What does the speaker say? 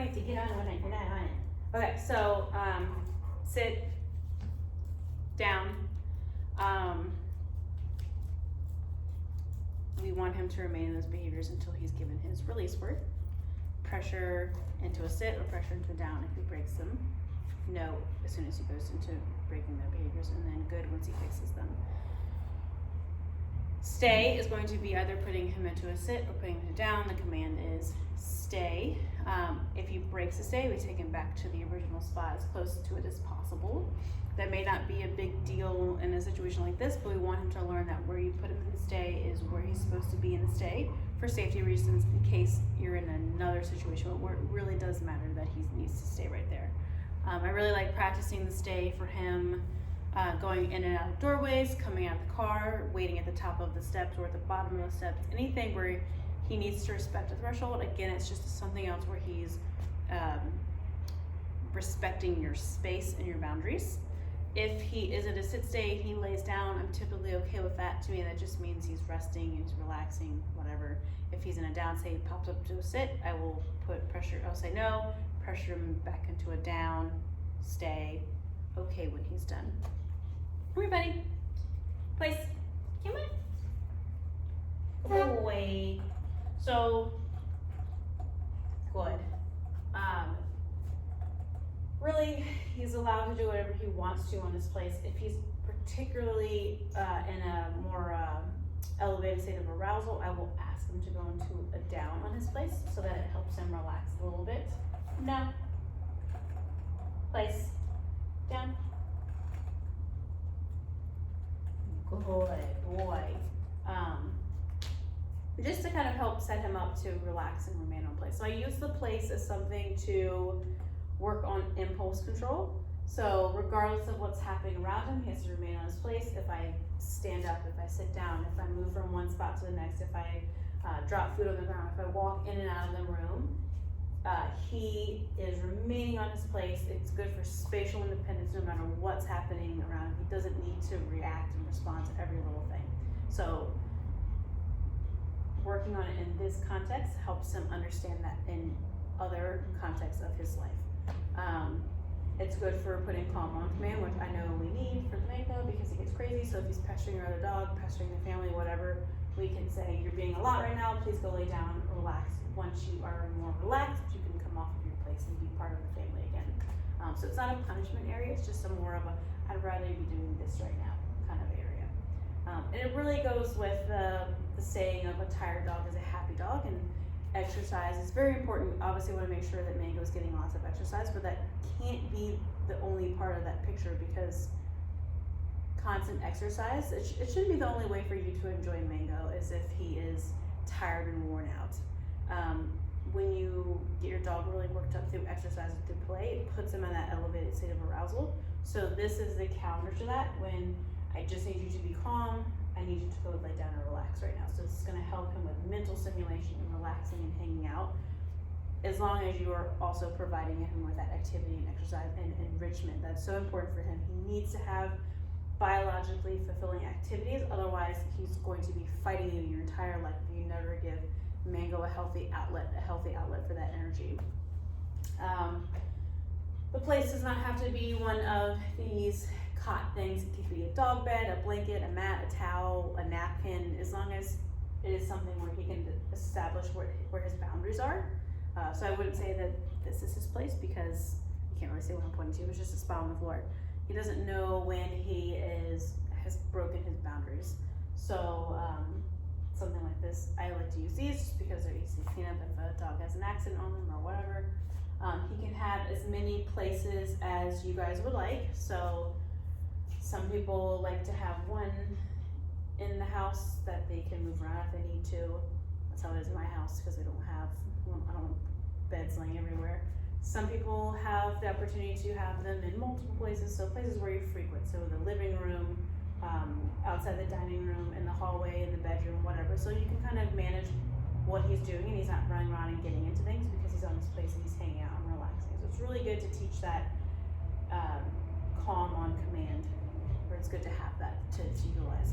have to get on when you're not on it. Okay, so sit down. We want him to remain in those behaviors until he's given his release word. Pressure into a sit or pressure into a down if he breaks them. No, as soon as he goes into breaking their behaviors, and then good once he fixes them. Stay is going to be either putting him into a sit or putting him down. The command is stay. If he breaks a stay, we take him back to the original spot as close to it as possible. That may not be a big deal in a situation like this, but we want him to learn that where you put him in the stay is where he's supposed to be in the stay for safety reasons in case you're in another situation where it really does matter that he needs to stay right there. I really like practicing the stay for him, going in and out of doorways, coming out of the car, waiting at the top of the steps or at the bottom of the steps, anything where he needs to respect the threshold. Again, it's just something else where he's respecting your space and your boundaries. If he is at a sit stay, he lays down, I'm typically okay with that. To me, that just means he's resting, he's relaxing, whatever. If he's in a down stay, he pops up to a sit, I will put pressure, I'll say no, pressure him back into a down, stay, okay when he's done. Come here, buddy. Place. Come on. Boy. So, good. Really, he's allowed to do whatever he wants to on this place. If he's particularly in a more elevated state of arousal, I will ask him to go into a down on his place so that it helps him relax a little bit. No. Place. Down. Good boy. Just to kind of help set him up to relax and remain on place. So I use the place as something to work on impulse control. So regardless of what's happening around him, he has to remain on his place. If I stand up, if I sit down, if I move from one spot to the next, if I drop food on the ground, if I walk in and out of the room, he is remaining on his place. It's good for spatial independence no matter what's happening around him. He doesn't need to react and respond to every little thing. So working on it in this context helps him understand that in other contexts of his life. It's good for putting calm on command, which I know we need for Mango because he gets crazy. So if he's pestering your other dog, pestering the family, whatever, we can say, you're being a lot right now, please go lay down, relax. Once you are more relaxed, you can come off of your place and be part of the family again. So it's not a punishment area, it's just a more of a, I'd rather you be doing this right now kind of area. And it really goes with the saying of a tired dog is a happy dog, and exercise is very important. Obviously, we want to make sure that Mango is getting lots of exercise, but that can't be the only part of that picture because constant exercise, it shouldn't be the only way for you to enjoy Mango is if he is tired and worn out. When you get your dog really worked up through exercise and through play, it puts him in that elevated state of arousal. So this is the counter to that. When I just need you to be calm, I need you to go lay down and relax right now. So it's going to help him with mental stimulation and relaxing and hanging out, as long as you are also providing him with that activity and exercise and enrichment. That's so important for him. He needs to have biologically fulfilling activities, otherwise he's going to be fighting you your entire life if you never give Mango a healthy outlet for that energy. The place does not have to be one of these cot things. It could be a dog bed, a blanket, a mat, a towel, a napkin, as long as it is something where he can establish where his boundaries are. So I wouldn't say that this is his place because you can't really say what I'm pointing to. It's just a spot on the floor. He doesn't know when he has broken his boundaries. So something like this, I like to use these just because they're easy to clean up if a dog has an accident on them or whatever. He can have as many places as you guys would like. So some people like to have one in the house that they can move around if they need to. That's how it is in my house because I don't want beds laying everywhere. Some people have the opportunity to have them in multiple places, so places where you frequent, so the living room, outside the dining room, in the hallway, in the bedroom, whatever. So you can kind of manage what he's doing and he's not running around and getting into things because he's on his place and he's hanging out and relaxing. So it's really good to teach that calm on command, or it's good to have that to utilize